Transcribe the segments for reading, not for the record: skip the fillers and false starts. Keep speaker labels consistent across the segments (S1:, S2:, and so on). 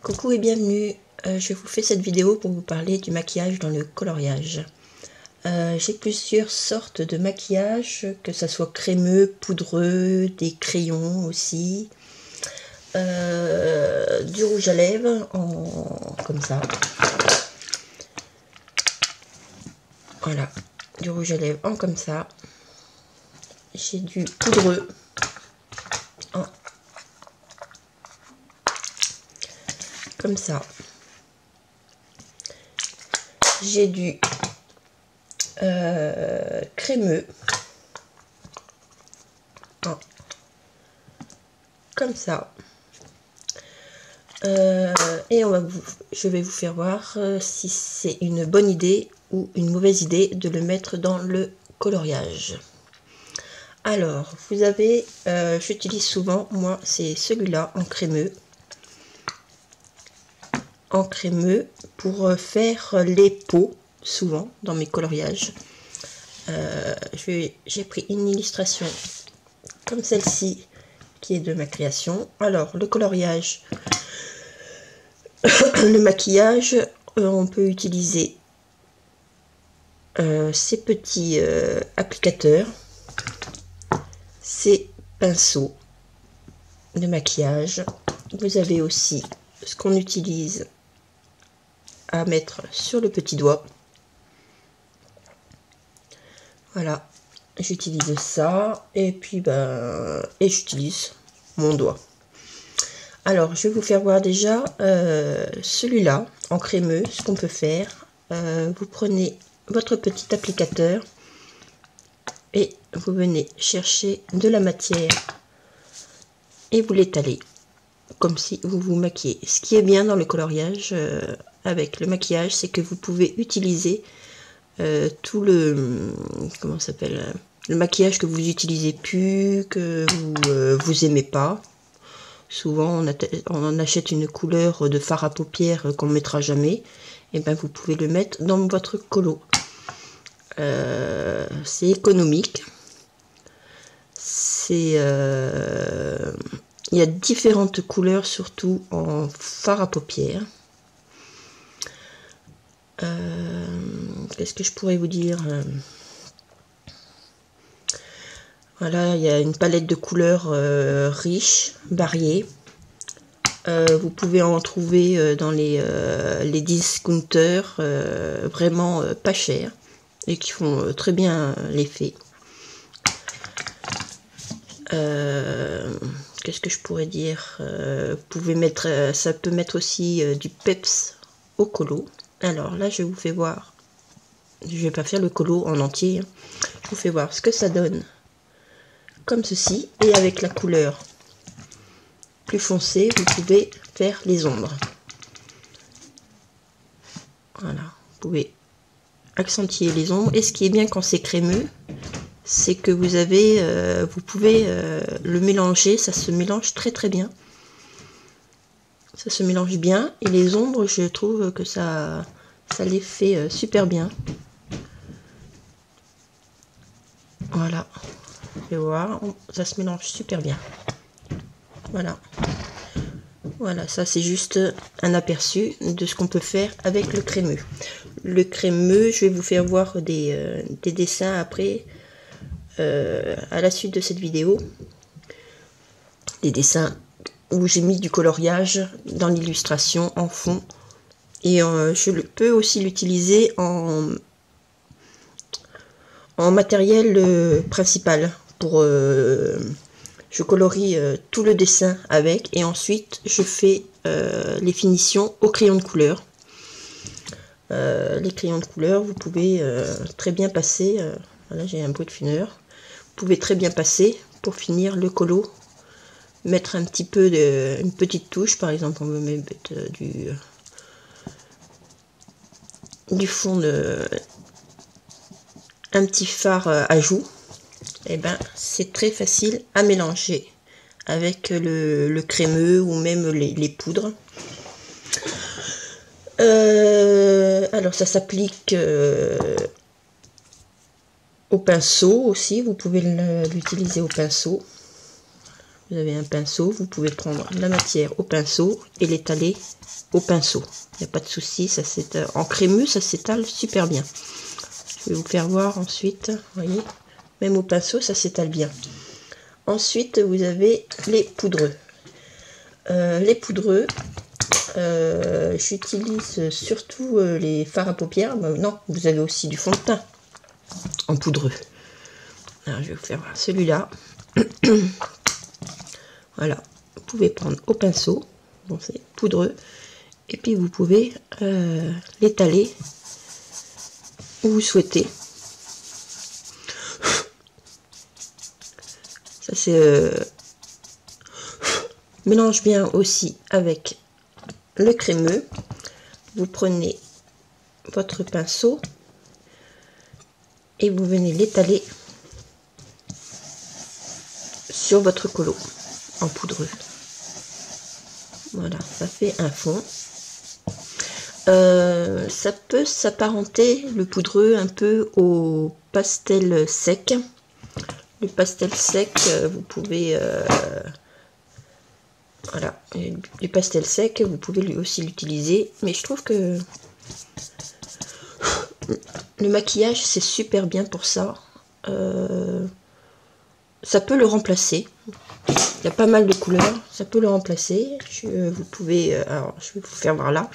S1: Coucou et bienvenue, je vous fais cette vidéo pour vous parler du maquillage dans le coloriage. J'ai plusieurs sortes de maquillage, que ça soit crémeux, poudreux, des crayons aussi, du rouge à lèvres comme ça. Voilà, du rouge à lèvres comme ça. J'ai du poudreux comme ça. J'ai du crémeux comme ça. Et je vais vous faire voir si c'est une bonne idée ou une mauvaise idée de le mettre dans le coloriage. Alors, vous avez, j'utilise souvent, moi, c'est celui-là en crémeux pour faire les peaux, souvent, dans mes coloriages. J'ai pris une illustration comme celle-ci, qui est de ma création. Alors, le coloriage, le maquillage, on peut utiliser ces petits applicateurs, ces pinceaux de maquillage. Vous avez aussi ce qu'on utilise à mettre sur le petit doigt. Voilà, j'utilise ça et puis j'utilise mon doigt. Alors, je vais vous faire voir déjà celui-là en crémeux, ce qu'on peut faire. Vous prenez votre petit applicateur et vous venez chercher de la matière et vous l'étalez comme si vous vous maquillez. Ce qui est bien dans le coloriage avec le maquillage, c'est que vous pouvez utiliser tout le le maquillage que vous utilisez plus, que vous aimez pas. Souvent on achète une couleur de fard à paupières qu'on ne mettra jamais, et ben vous pouvez le mettre dans votre colo. C'est économique, il y a différentes couleurs, surtout en fard à paupières. Qu'est-ce que je pourrais vous dire? Voilà, il y a une palette de couleurs riche, variée. Vous pouvez en trouver dans les discounters vraiment pas chers et qui font très bien l'effet. Qu'est-ce que je pourrais dire? Vous pouvez mettre, ça peut mettre aussi du peps au colo. Alors là, je vous fais voir. Je vais pas faire le colo en entier. Je vous fais voir ce que ça donne. Comme ceci. Et avec la couleur plus foncée, vous pouvez faire les ombres. Voilà. Vous pouvez accentuer les ombres. Et ce qui est bien quand c'est crémeux, c'est que vous pouvez le mélanger. Ça se mélange très très bien. Ça se mélange bien. Et les ombres, je trouve que ça les fait super bien. Voilà. Vous pouvez voir, ça se mélange super bien. Voilà. Voilà, ça c'est juste un aperçu de ce qu'on peut faire avec le crémeux. Le crémeux, je vais vous faire voir des dessins après, à la suite de cette vidéo. Des dessins où j'ai mis du coloriage dans l'illustration en fond. Et je peux aussi l'utiliser en matériel principal. Je colorie tout le dessin avec et ensuite je fais les finitions au crayon de couleur. Les crayons de couleur, vous pouvez très bien passer, voilà, j'ai un bruit de fineur, vous pouvez très bien passer pour finir le colo, mettre un petit peu une petite touche, par exemple on veut mettre du fond un petit fard à joues. Et ben c'est très facile à mélanger avec le crémeux ou même les poudres. Alors ça s'applique au pinceau aussi, vous pouvez l'utiliser au pinceau. vous avez un pinceau, vous pouvez prendre la matière au pinceau et l'étaler au pinceau. Il n'y a pas de souci, ça s'étale en crémeux, ça s'étale super bien. Je vais vous faire voir ensuite, vous voyez, même au pinceau, ça s'étale bien. Ensuite, vous avez les poudreux. J'utilise surtout les fards à paupières. Non, vous avez aussi du fond de teint en poudreux. Alors, je vais vous faire voir celui-là. Voilà, vous pouvez prendre au pinceau, bon, c'est poudreux, et puis vous pouvez l'étaler où vous souhaitez. Ça c'est mélange bien aussi avec le crémeux. Vous prenez votre pinceau et vous venez l'étaler sur votre colo en poudreux. Voilà, ça fait un fond. Ça peut s'apparenter, le poudreux, un peu au pastel sec. Le pastel sec, vous pouvez... voilà, les pastels secs, vous pouvez lui aussi l'utiliser. Mais je trouve que le maquillage, c'est super bien pour ça. Ça peut le remplacer. Il y a pas mal de couleurs, ça peut le remplacer. Vous pouvez, alors je vais vous faire voir là.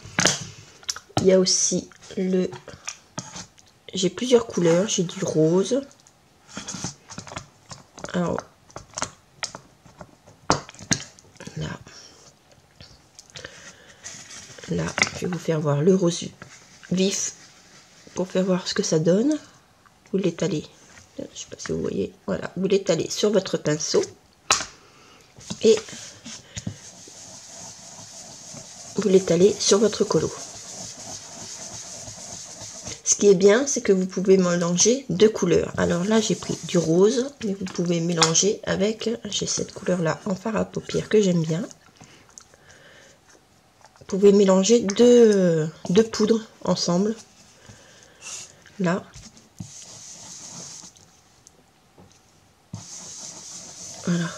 S1: Il y a aussi le... J'ai plusieurs couleurs, j'ai du rose. Alors, là, je vais vous faire voir le rose vif pour faire voir ce que ça donne. Vous l'étalez, je ne sais pas si vous voyez, voilà, vous l'étalez sur votre pinceau et vous l'étalez sur votre colo. Ce qui est bien, c'est que vous pouvez mélanger deux couleurs. Alors là, j'ai pris du rose, mais vous pouvez mélanger avec, j'ai cette couleur-là en fard à paupières que j'aime bien. Vous pouvez mélanger deux poudres ensemble. Là. Voilà.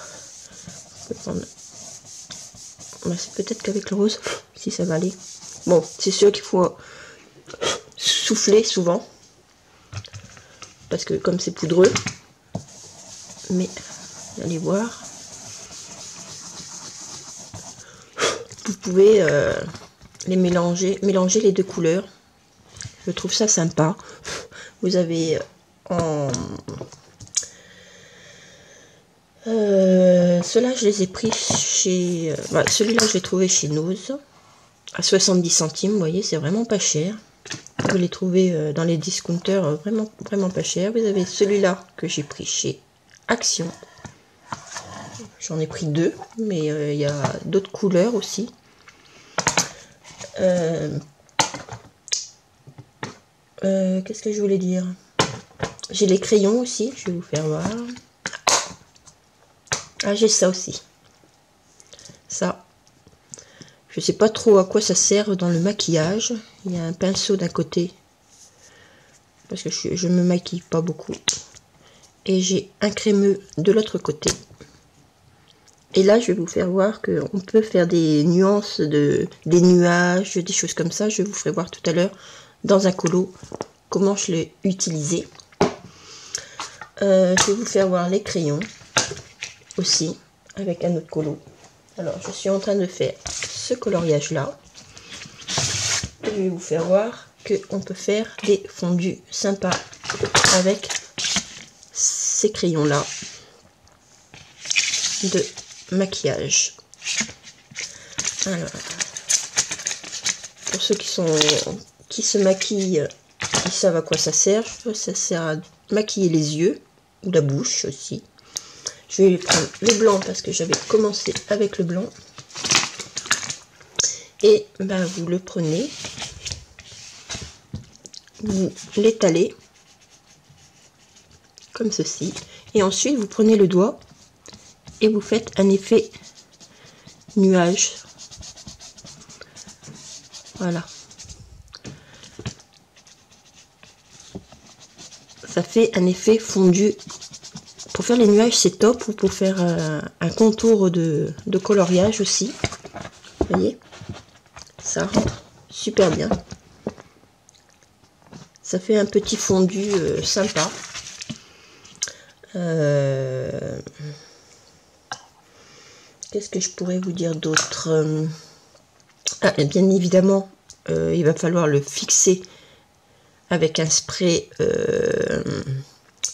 S1: C'est peut-être qu'avec le rose, si ça va aller. Bon, c'est sûr qu'il faut souffler souvent. Parce que comme c'est poudreux. Mais, vous allez voir. Vous pouvez les mélanger les deux couleurs. Je trouve ça sympa. Vous avez ceux-là, je les ai pris chez... celui-là, je l'ai trouvé chez Nose. À 70 centimes, vous voyez, c'est vraiment pas cher. Vous les trouvez dans les discounters vraiment pas cher. Vous avez celui-là que j'ai pris chez Action. J'en ai pris deux, mais il y a d'autres couleurs aussi. Qu'est-ce que je voulais dire? J'ai les crayons aussi, je vais vous faire voir. Ah, j'ai ça aussi. Ça. Je sais pas trop à quoi ça sert dans le maquillage. Il y a un pinceau d'un côté. Parce que je me maquille pas beaucoup. Et j'ai un crémeux de l'autre côté. Et là, je vais vous faire voir qu'on peut faire des nuances, des nuages, des choses comme ça. Je vous ferai voir tout à l'heure dans un colo comment je l'ai utilisé. Je vais vous faire voir les crayons aussi avec un autre colo. Alors, je suis en train de faire ce coloriage-là. Je vais vous faire voir qu'on peut faire des fondus sympas avec ces crayons-là de maquillage. Alors, pour ceux qui se maquillent, ils savent à quoi ça sert. Ça sert à maquiller les yeux ou la bouche aussi. Je vais prendre le blanc parce que j'avais commencé avec le blanc. Et ben, vous le prenez, vous l'étalez comme ceci. Et ensuite, vous prenez le doigt et vous faites un effet nuage. Voilà. Ça fait un effet fondu Pour faire les nuages, c'est top. Ou pour faire un contour de coloriage aussi. Vous voyez, ça rentre super bien. Ça fait un petit fondu sympa. Qu'est-ce que je pourrais vous dire d'autre? Ah, bien évidemment, il va falloir le fixer avec un spray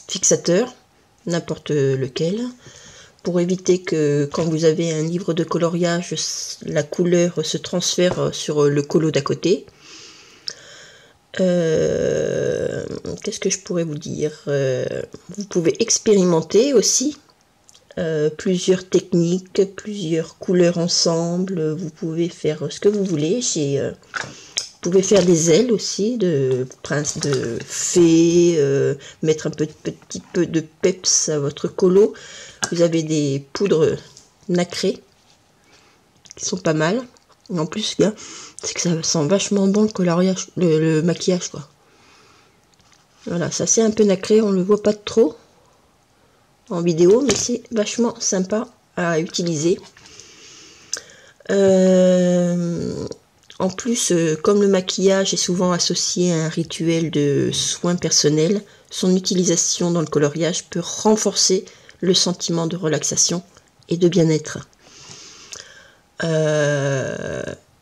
S1: fixateur, n'importe lequel, pour éviter que quand vous avez un livre de coloriage, la couleur se transfère sur le colo d'à côté. Qu'est-ce que je pourrais vous dire? Vous pouvez expérimenter aussi plusieurs techniques, plusieurs couleurs ensemble. Vous pouvez faire ce que vous voulez. Vous pouvez faire des ailes aussi de prince, de fée, mettre un petit peu de peps à votre colo. Vous avez des poudres nacrées qui sont pas mal. Et en plus, c'est que ça sent vachement bon le coloriage, le maquillage, quoi. Voilà, ça c'est un peu nacré, on ne le voit pas trop en vidéo, mais c'est vachement sympa à utiliser. En plus, comme le maquillage est souvent associé à un rituel de soins personnels, son utilisation dans le coloriage peut renforcer le sentiment de relaxation et de bien-être.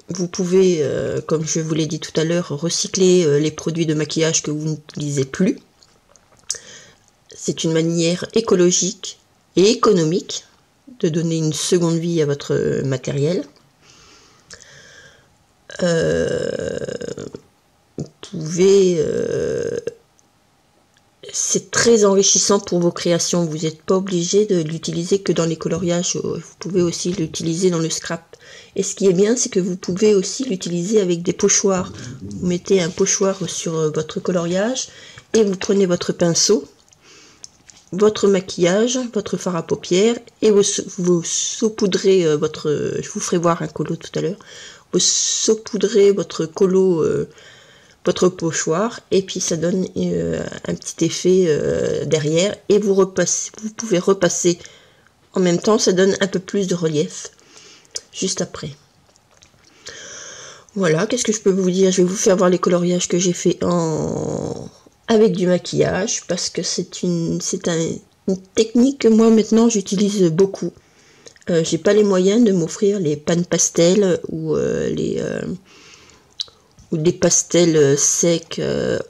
S1: Vous pouvez, comme je vous l'ai dit tout à l'heure, recycler les produits de maquillage que vous n'utilisez plus. C'est une manière écologique et économique de donner une seconde vie à votre matériel. Vous pouvez... c'est très enrichissant pour vos créations. Vous n'êtes pas obligé de l'utiliser que dans les coloriages. Vous pouvez aussi l'utiliser dans le scrap. Et ce qui est bien, c'est que vous pouvez aussi l'utiliser avec des pochoirs. Vous mettez un pochoir sur votre coloriage et vous prenez votre pinceau, votre maquillage, votre fard à paupières et vous saupoudrez votre... Je vous ferai voir un colo tout à l'heure. Vous saupoudrez votre colo... votre pochoir et puis ça donne un petit effet derrière et vous pouvez repasser en même temps, ça donne un peu plus de relief juste après. Voilà, qu'est-ce que je peux vous dire? Je vais vous faire voir les coloriages que j'ai fait avec du maquillage parce que c'est une technique que moi maintenant j'utilise beaucoup. J'ai pas les moyens de m'offrir les pannes pastels ou des pastels secs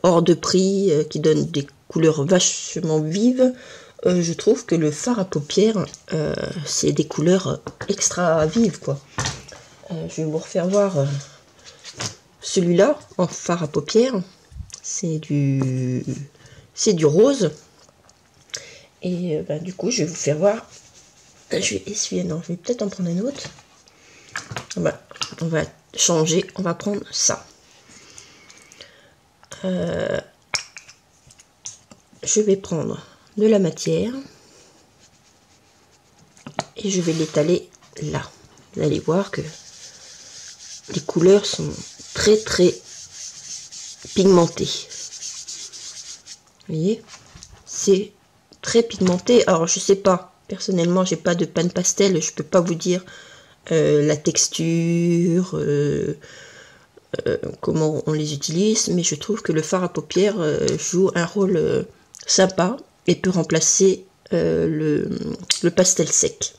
S1: hors de prix qui donnent des couleurs vachement vives. Je trouve que le fard à paupières c'est des couleurs extra vives, quoi. Je vais vous refaire voir celui-là en fard à paupières. C'est du rose et du coup je vais vous faire voir. Je vais essuyer, non, je vais peut-être en prendre un autre. On va changer, on va prendre ça. Je vais prendre de la matière et je vais l'étaler là. Vous allez voir que les couleurs sont très pigmentées. Vous voyez, c'est très pigmenté. Alors je sais pas, personnellement j'ai pas de panne pastel, je peux pas vous dire la texture, comment on les utilise, mais je trouve que le fard à paupières joue un rôle sympa et peut remplacer le pastel sec.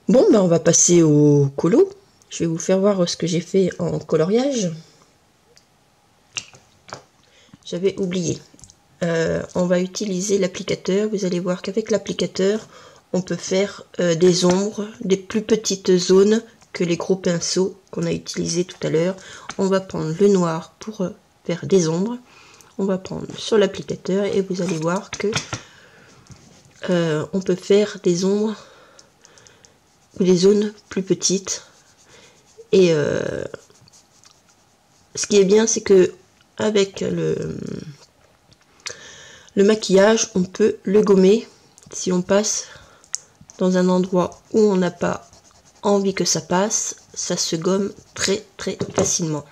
S1: Bon, on va passer au colo. Je vais vous faire voir ce que j'ai fait en coloriage. J'avais oublié. On va utiliser l'applicateur. Vous allez voir qu'avec l'applicateur, on peut faire des ombres, des plus petites zones que les gros pinceaux qu'on a utilisés tout à l'heure. On va prendre le noir pour faire des ombres. On va prendre sur l'applicateur et vous allez voir que on peut faire des ombres ou des zones plus petites. Et ce qui est bien, c'est que avec le maquillage, on peut le gommer si on passe dans un endroit où on n'a pas envie que ça passe, ça se gomme très facilement.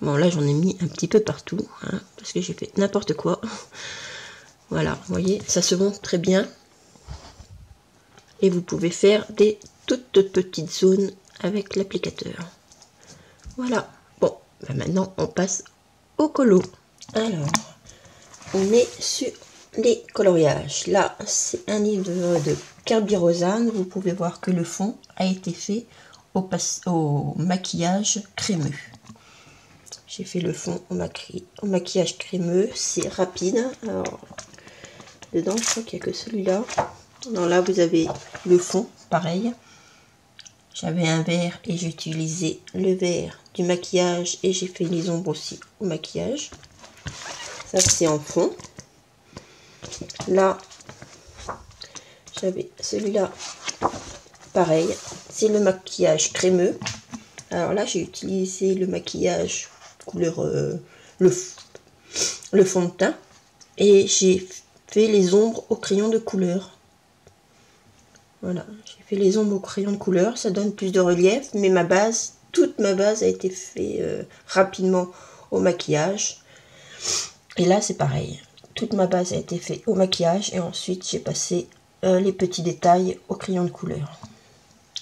S1: Bon, là j'en ai mis un petit peu partout, hein, parce que j'ai fait n'importe quoi. Voilà, vous voyez, ça se monte très bien. Et vous pouvez faire des toutes petites zones avec l'applicateur. Voilà. Bon, ben maintenant on passe au colo. Alors, on est sur les coloriages. Là, c'est un livre de Kirby Rosanne. Vous pouvez voir que le fond a été fait au maquillage crémeux. J'ai fait le fond au maquillage crémeux. C'est rapide. Alors, dedans, je crois qu'il n'y a que celui-là. Non, là, vous avez le fond, pareil. J'avais un vert et j'ai utilisé le vert du maquillage et j'ai fait les ombres aussi au maquillage. Ça, c'est en fond. Là, j'avais celui-là, pareil. C'est le maquillage crémeux. Alors là, j'ai utilisé le maquillage couleur le fond de teint et j'ai fait les ombres au crayon de couleur. Voilà, j'ai fait les ombres au crayon de couleur, ça donne plus de relief, mais toute ma base a été faite rapidement au maquillage. Et là, c'est pareil, toute ma base a été faite au maquillage et ensuite j'ai passé les petits détails au crayon de couleur.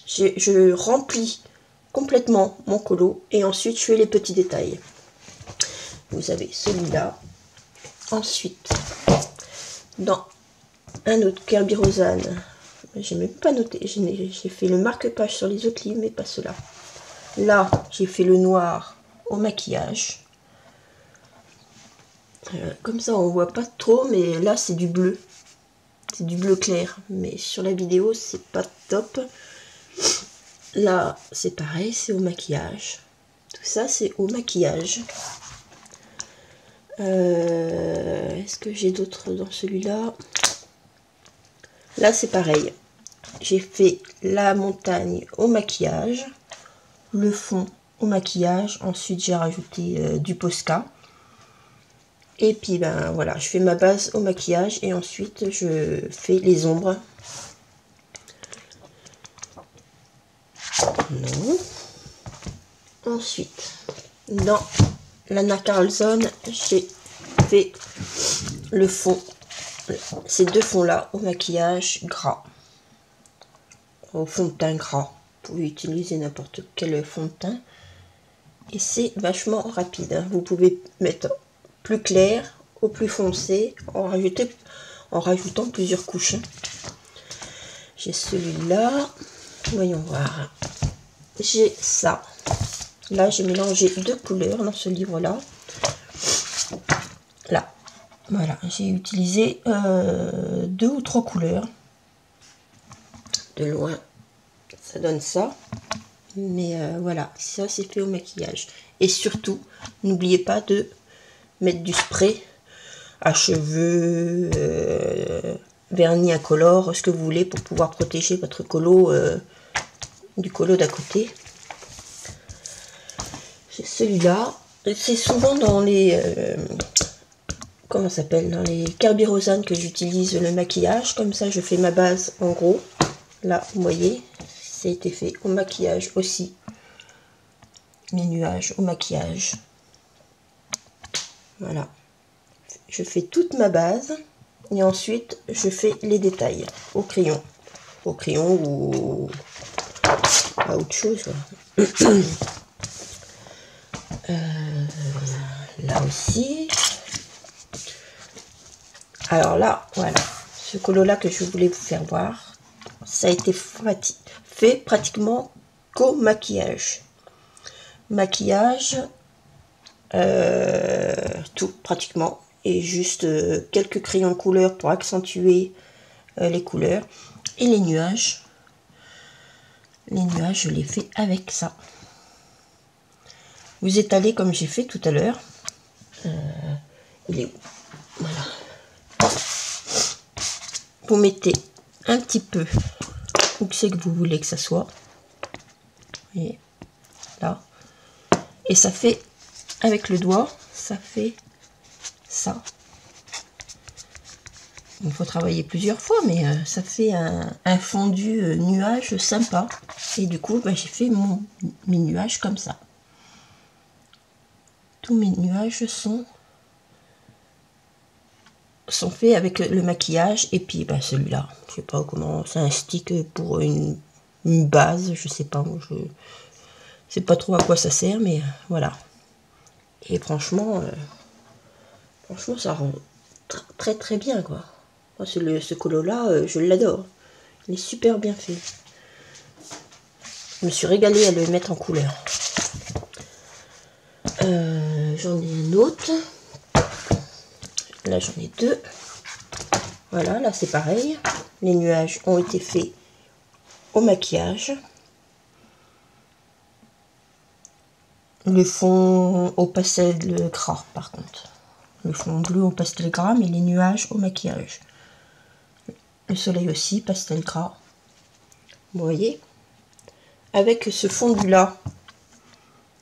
S1: Je remplis complètement mon colo et ensuite je fais les petits détails. Vous avez celui-là. Ensuite, dans un autre Kirby Rosanne, j'ai même pas noté, j'ai fait le marque-page sur les autres livres, mais pas cela. Là, j'ai fait le noir au maquillage. Comme ça, on voit pas trop, mais là, c'est du bleu. C'est du bleu clair, mais sur la vidéo, c'est pas top. Là, c'est pareil, c'est au maquillage. Tout ça, c'est au maquillage. Est-ce que j'ai d'autres dans celui-là? Là, c'est pareil. J'ai fait la montagne au maquillage, le fond au maquillage, ensuite j'ai rajouté du Posca. Et puis ben voilà, je fais ma base au maquillage et ensuite je fais les ombres. Non. Ensuite, dans l'Anna Carlson, j'ai fait le fond, ces deux fonds là au maquillage gras. Au fond de teint gras. Vous pouvez utiliser n'importe quel fond de teint. Et c'est vachement rapide. Hein. Vous pouvez mettre plus clair ou plus foncé en rajoutant plusieurs couches. J'ai celui-là. Voyons voir. J'ai ça. Là, j'ai mélangé deux couleurs dans ce livre-là. Là. Voilà. J'ai utilisé 2 ou 3 couleurs. De loin, ça donne ça. Mais voilà, ça c'est fait au maquillage. Et surtout, n'oubliez pas de mettre du spray à cheveux, vernis incolore, ce que vous voulez pour pouvoir protéger votre colo du colo d'à côté. C'est celui-là. C'est souvent dans les comment ça s'appelle, dans les Kirby Rosanne que j'utilise le maquillage. Comme ça, je fais ma base en gros. Là, vous voyez, ça a été fait au maquillage aussi. Mes nuages au maquillage. Voilà. Je fais toute ma base et ensuite je fais les détails au crayon. Au crayon ou à autre chose. Là aussi. Alors là, voilà. Ce colo là que je voulais vous faire voir. Ça a été fait pratiquement qu'au maquillage. Maquillage, tout pratiquement. Et juste quelques crayons de couleur pour accentuer les couleurs. Et les nuages. Les nuages, je les fais avec ça. Vous étalez comme j'ai fait tout à l'heure. Il est où? Voilà. Vous mettez un petit peu où c'est que vous voulez que ça soit. Et là. Et ça fait, avec le doigt, ça fait ça. Il faut travailler plusieurs fois, mais ça fait un fondu nuage sympa. Et du coup, j'ai fait mes nuages comme ça. Tous mes nuages sont sont faits avec le maquillage. Et puis bah, celui-là, je sais pas comment, c'est un stick pour une base, je sais pas, je sais pas trop à quoi ça sert, mais voilà. Et franchement, franchement ça rend très très bien quoi. Moi, ce colo là, je l'adore. Il est super bien fait. Je me suis régalée à le mettre en couleur. J'en ai un autre. Là, j'en ai deux. Voilà, là, c'est pareil. Les nuages ont été faits au maquillage. Le fond au pastel gras, par contre. Le fond bleu au pastel gras, mais les nuages au maquillage. Le soleil aussi, pastel gras. Vous voyez? Avec ce fondu là,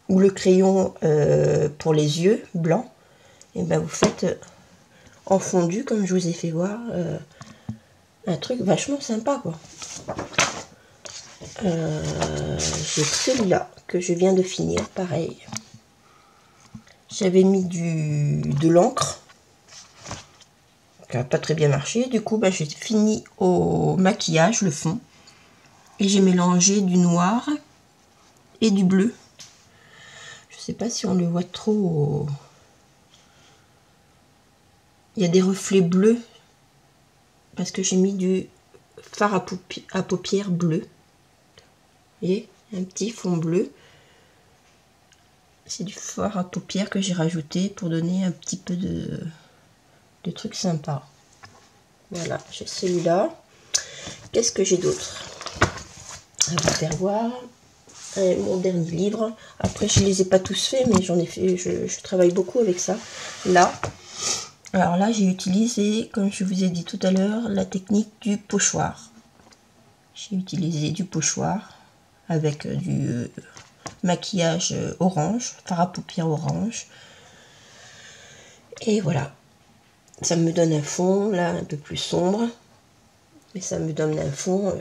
S1: ou le crayon pour les yeux blancs, et ben vous faites en fondu, comme je vous ai fait voir, un truc vachement sympa quoi. J'ai celui-là que je viens de finir, pareil. J'avais mis de l'encre qui n'a pas très bien marché, du coup ben, j'ai fini au maquillage, le fond, et j'ai mélangé du noir et du bleu. Je sais pas si on le voit trop. Il y a des reflets bleus parce que j'ai mis du fard à paupières bleu. Et un petit fond bleu. C'est du fard à paupières que j'ai rajouté pour donner un petit peu de trucs sympas. Voilà, j'ai celui-là. Qu'est-ce que j'ai d'autre à vous faire voir? Mon dernier livre. Après, je les ai pas tous faits, mais j'en ai fait. Je travaille beaucoup avec ça. Là. Alors là, j'ai utilisé, comme je vous ai dit tout à l'heure, la technique du pochoir. J'ai utilisé du pochoir avec du maquillage orange, fard à paupières orange. Et voilà. Ça me donne un fond, là, un peu plus sombre. Mais ça me donne un fond,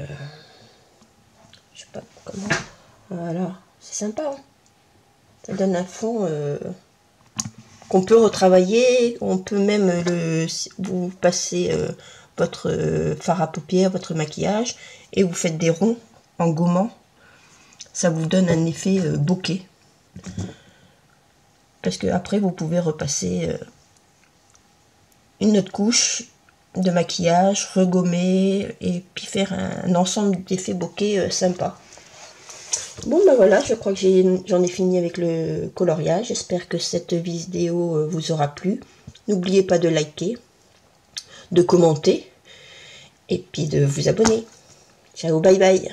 S1: je sais pas comment. Voilà, c'est sympa. Hein, ça donne un fond qu'on peut retravailler. On peut même vous passer votre fard à paupières, votre maquillage, et vous faites des ronds en gommant. Ça vous donne un effet bokeh. Parce que après vous pouvez repasser une autre couche de maquillage, regommer et puis faire un ensemble d'effets bokeh sympa. Bon ben voilà, je crois que j'en ai fini avec le coloriage. J'espère que cette vidéo vous aura plu. N'oubliez pas de liker, de commenter et puis de vous abonner. Ciao, bye bye.